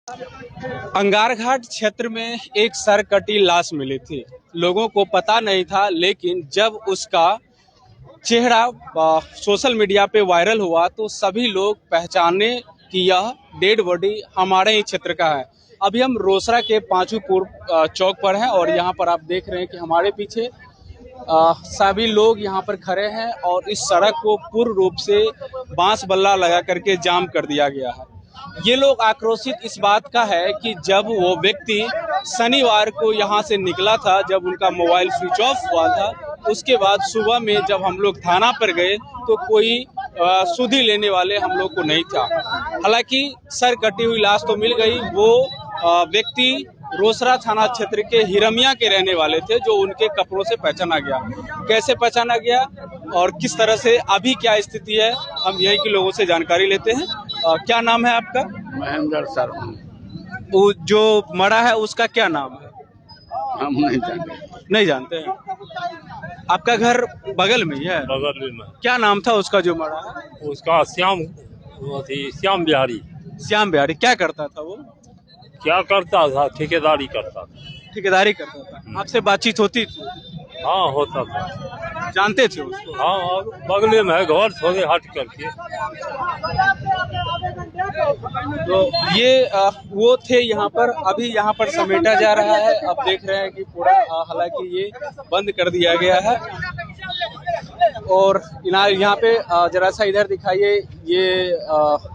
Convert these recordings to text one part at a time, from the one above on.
अंगार घाट क्षेत्र में एक सरकटी लाश मिली थी। लोगों को पता नहीं था, लेकिन जब उसका चेहरा सोशल मीडिया पे वायरल हुआ तो सभी लोग पहचाने कि यह डेड बॉडी हमारे ही क्षेत्र का है। अभी हम रोसड़ा के पांचूपुर चौक पर हैं और यहाँ पर आप देख रहे हैं कि हमारे पीछे सभी लोग यहाँ पर खड़े हैं और इस सड़क को पूर्ण रूप से बांस बल्ला लगा करके जाम कर दिया गया है। ये लोग आक्रोशित इस बात का है कि जब वो व्यक्ति शनिवार को यहाँ से निकला था, जब उनका मोबाइल स्विच ऑफ हुआ था, उसके बाद सुबह में जब हम लोग थाना पर गए तो कोई सुधि लेने वाले हम लोग को नहीं था। हालांकि सर कटी हुई लाश तो मिल गई। वो व्यक्ति रोसड़ा थाना क्षेत्र के हिरमिया के रहने वाले थे, जो उनके कपड़ों से पहचाना गया। कैसे पहचाना गया और किस तरह से अभी क्या स्थिति है, हम यहीं के लोगों से जानकारी लेते हैं। क्या नाम है आपका? महेंद्र सर। वो जो मरा है उसका क्या नाम है? हम नहीं जानते हैं। आपका घर बगल में ही है? बगल में। क्या नाम था उसका जो मरा है? उसका श्याम बिहारी। श्याम बिहारी। क्या करता था वो? क्या करता था? ठेकेदारी करता था। ठेकेदारी करता था। आपसे बातचीत होती थी? हाँ, होता था। जानते थे उसको? हाँ, और बगल में है, घर थोड़े हट करके। तो ये वो थे यहाँ पर। अभी यहाँ पर समेटा जा रहा है। अब देख रहे हैं कि पूरा हालांकि ये बंद कर दिया गया है। और यहाँ पे जरा सा इधर दिखाइए। ये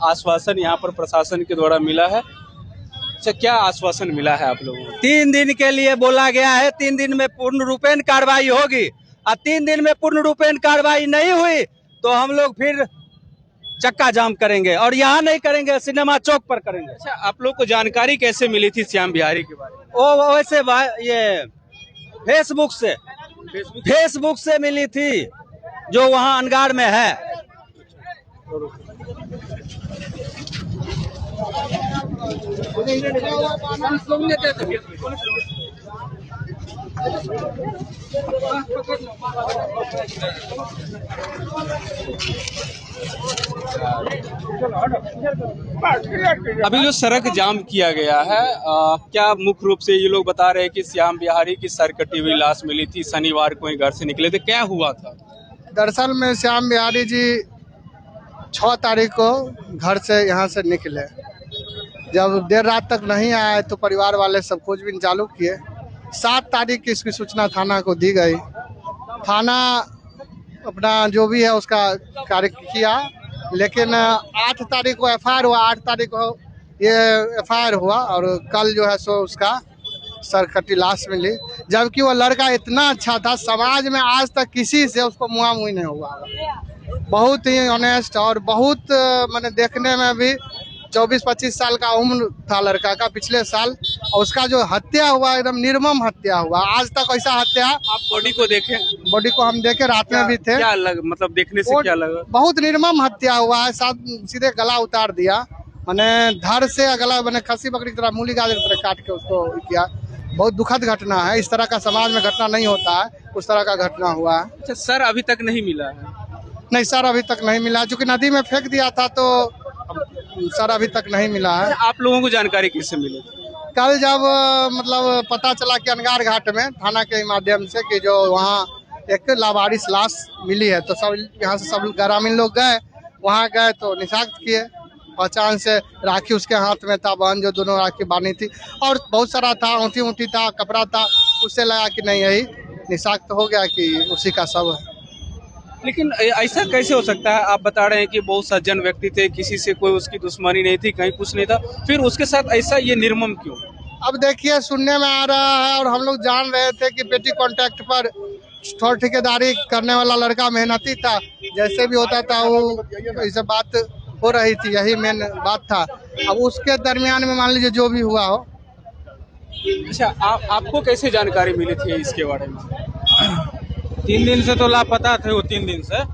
आश्वासन यहाँ पर प्रशासन के द्वारा मिला है। अच्छा, क्या आश्वासन मिला है आप लोगों को? 3 दिन के लिए बोला गया है। 3 दिन में पूर्ण रूपेण कार्रवाई होगी और 3 दिन में पूर्ण रूपेण कार्रवाई नहीं हुई तो हम लोग फिर चक्का जाम करेंगे और यहाँ नहीं करेंगे, सिनेमा चौक पर करेंगे। अच्छा, आप लोग को जानकारी कैसे मिली थी श्याम बिहारी के बारे में? वो वैसे ये फेसबुक से मिली थी, जो वहाँ अंगार में है। अभी जो सड़क जाम किया गया है, क्या मुख्य रूप से ये लोग बता रहे हैं कि श्याम बिहारी की सर कटी हुई लाश मिली थी, शनिवार को ही घर से निकले थे। क्या हुआ था? दरअसल में श्याम बिहारी जी 6 तारीख को घर से यहाँ से निकले। जब देर रात तक नहीं आए तो परिवार वाले सब खोजबीन चालू किए। 7 तारीख की इसकी सूचना थाना को दी गई। थाना अपना जो भी है उसका कार्य किया, लेकिन 8 तारीख को एफआईआर हुआ। 8 तारीख को ये एफआईआर हुआ और कल जो है सो उसका सरकटी लाश मिली। जबकि वो लड़का इतना अच्छा था, समाज में आज तक किसी से उसको मुँह मुँह नहीं हुआ। बहुत ही ऑनेस्ट और बहुत मैंने देखने में भी 24-25 साल का उम्र था लड़का का पिछले साल। और उसका जो हत्या हुआ एकदम निर्मम हत्या हुआ। आज तक ऐसा हत्या। आप बॉडी को देखे? बॉडी को हम देखे, रात में भी थे। क्या मतलब देखने से क्या लगा? बहुत निर्मम हत्या हुआ है। सीधे गला उतार दिया, मैंने धड़ से गला, मैंने खसी बकरी की तरह, मूली गाजर की तरह काट के उसको किया। बहुत दुखद घटना है। इस तरह का समाज में घटना नहीं होता है, उस तरह का घटना हुआ है। अच्छा, सर अभी तक नहीं मिला है? नहीं सर, अभी तक नहीं मिला, क्योंकि नदी में फेंक दिया था तो सर अभी तक नहीं मिला है। आप लोगों को जानकारी किससे मिली? कल जब मतलब पता चला कि अंगार घाट में थाना के माध्यम से कि जो वहाँ एक लावारिस लाश मिली है, तो सब यहाँ से सब ग्रामीण लोग गए, वहाँ गए तो निशाक्त किए। पहचान से राखी उसके हाथ में था, बहन जो दोनों राखी बांधी थी, और बहुत सारा था, ऊँटी था, कपड़ा था। उससे लगा कि नहीं, यही निशाक्त हो गया कि उसी का शव है। लेकिन ऐसा कैसे हो सकता है? आप बता रहे हैं कि बहुत सज्जन व्यक्ति थे, किसी से कोई उसकी दुश्मनी नहीं थी, कहीं कुछ नहीं था, फिर उसके साथ ऐसा ये निर्मम क्यों? अब देखिए, सुनने में आ रहा है और हम लोग जान रहे थे कि पेटी कॉन्ट्रैक्ट पर थोड़ा ठेकेदारी करने वाला लड़का मेहनती था, जैसे भी होता था वो ऐसे बात हो रही थी, यही मेन बात था। अब उसके दरमियान में मान लीजिए जो भी हुआ हो। अच्छा, आपको कैसे जानकारी मिली थी इसके बारे में? 3 दिन से तो लापता थे वो। 3 दिन से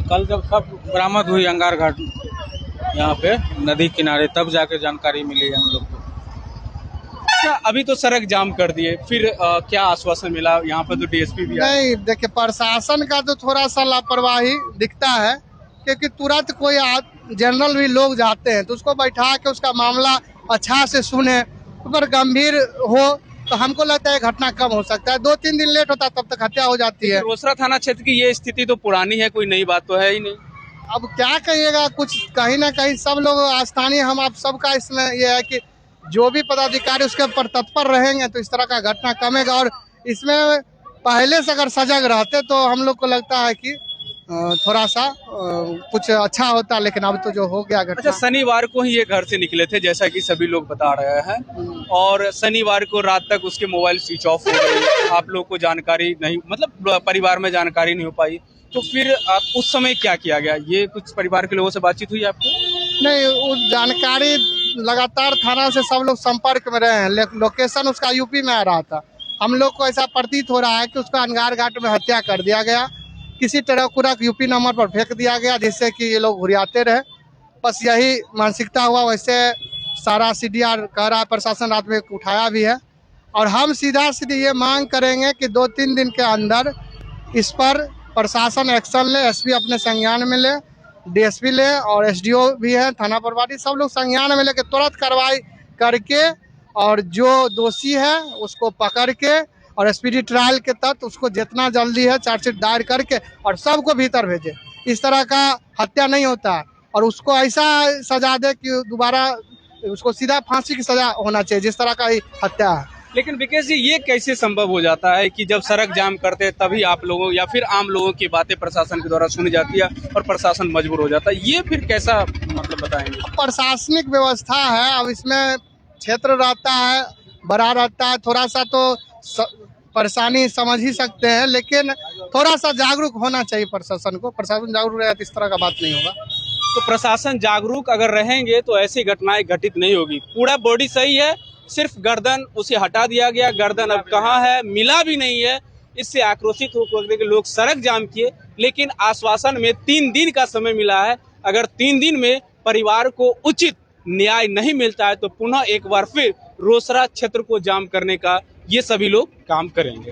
कल जब सब बरामद हुई अंगार घाट यहाँ पे नदी किनारे, तब जाके जानकारी मिली हम लोग को। अच्छा, अभी तो सड़क जाम कर दिए, फिर क्या आश्वासन मिला? यहाँ पर तो डीएसपी भी नहीं, देखिए प्रशासन का तो थोड़ा सा लापरवाही दिखता है, क्योंकि तुरंत कोई जनरल भी लोग जाते हैं तो उसको बैठा के उसका मामला अच्छा से सुने, पर गंभीर हो तो हमको लगता है घटना कम हो सकता है। 2-3 दिन लेट होता तब तक हत्या हो जाती है। रोसड़ा थाना क्षेत्र की ये स्थिति तो पुरानी है, कोई नई बात तो है ही नहीं। अब क्या कहिएगा, कुछ कहीं ना कहीं सब लोग स्थानीय हम आप सबका इसमें यह है कि जो भी पदाधिकारी उसके ऊपर तत्पर रहेंगे तो इस तरह का घटना कमेगा। और इसमें पहले से अगर सजग रहते तो हम लोग को लगता है कि थोड़ा सा कुछ अच्छा होता, लेकिन अब तो जो हो गया अच्छा, घटना। शनिवार को ही ये घर से निकले थे जैसा कि सभी लोग बता रहे हैं, और शनिवार को रात तक उसके मोबाइल स्विच ऑफ हो गए, आप लोग को जानकारी नहीं, मतलब परिवार में जानकारी नहीं हो पाई, तो फिर आप उस समय क्या किया गया? ये कुछ परिवार के लोगों से बातचीत हुई आपको? नहीं, उस जानकारी लगातार थाना से सब लोग संपर्क में रहे हैं। लोकेशन उसका यूपी में आ रहा था। हम लोग को ऐसा प्रतीत हो रहा है कि उसका अंगार घाट में हत्या कर दिया गया, किसी तरह पूरा यूपी नंबर पर फेंक दिया गया जिससे कि ये लोग हुरियाते रहे। बस यही मानसिकता हुआ। वैसे सारा CDR कह रहा है, प्रशासन रात में उठाया भी है, और हम सीधा सीधी ये मांग करेंगे कि 2-3 दिन के अंदर इस पर प्रशासन एक्शन ले, SP अपने संज्ञान में ले, DSP ले, और SDO भी है, थाना प्रभारी, सब लोग संज्ञान में लेके तुरंत कार्रवाई करके और जो दोषी है उसको पकड़ के और SPD ट्रायल के तहत उसको जितना जल्दी है चार्जशीट दायर करके और सबको भीतर भेजे। इस तरह का हत्या नहीं होता है, और उसको ऐसा सजा दे कि दोबारा उसको सीधा फांसी की सजा होना चाहिए जिस तरह का ही हत्या है। लेकिन विकेश जी, ये कैसे संभव हो जाता है कि जब सड़क जाम करते हैं तभी आप लोगों या फिर आम लोगों की बातें प्रशासन के द्वारा सुनी जाती है और प्रशासन मजबूर हो जाता है, ये फिर कैसा, मतलब बताएंगे? प्रशासनिक व्यवस्था है, अब इसमें क्षेत्र रहता है, बड़ा रहता है, थोड़ा सा तो परेशानी समझ ही सकते हैं, लेकिन थोड़ा सा जागरूक होना चाहिए प्रशासन को। प्रशासन जागरूक रहेगा तो इस तरह का बात नहीं होगा। तो प्रशासन जागरूक अगर रहेंगे तो ऐसी घटनाएं घटित नहीं होगी। पूरा बॉडी सही है, सिर्फ गर्दन उसे हटा दिया गया, गर्दन अब कहाँ है मिला भी नहीं है। इससे आक्रोशित होकर के लोग सड़क जाम किए, लेकिन आश्वासन में 3 दिन का समय मिला है। अगर 3 दिन में परिवार को उचित न्याय नहीं मिलता है तो पुनः एक बार फिर रोसड़ा क्षेत्र को जाम करने का ये सभी लोग काम करेंगे।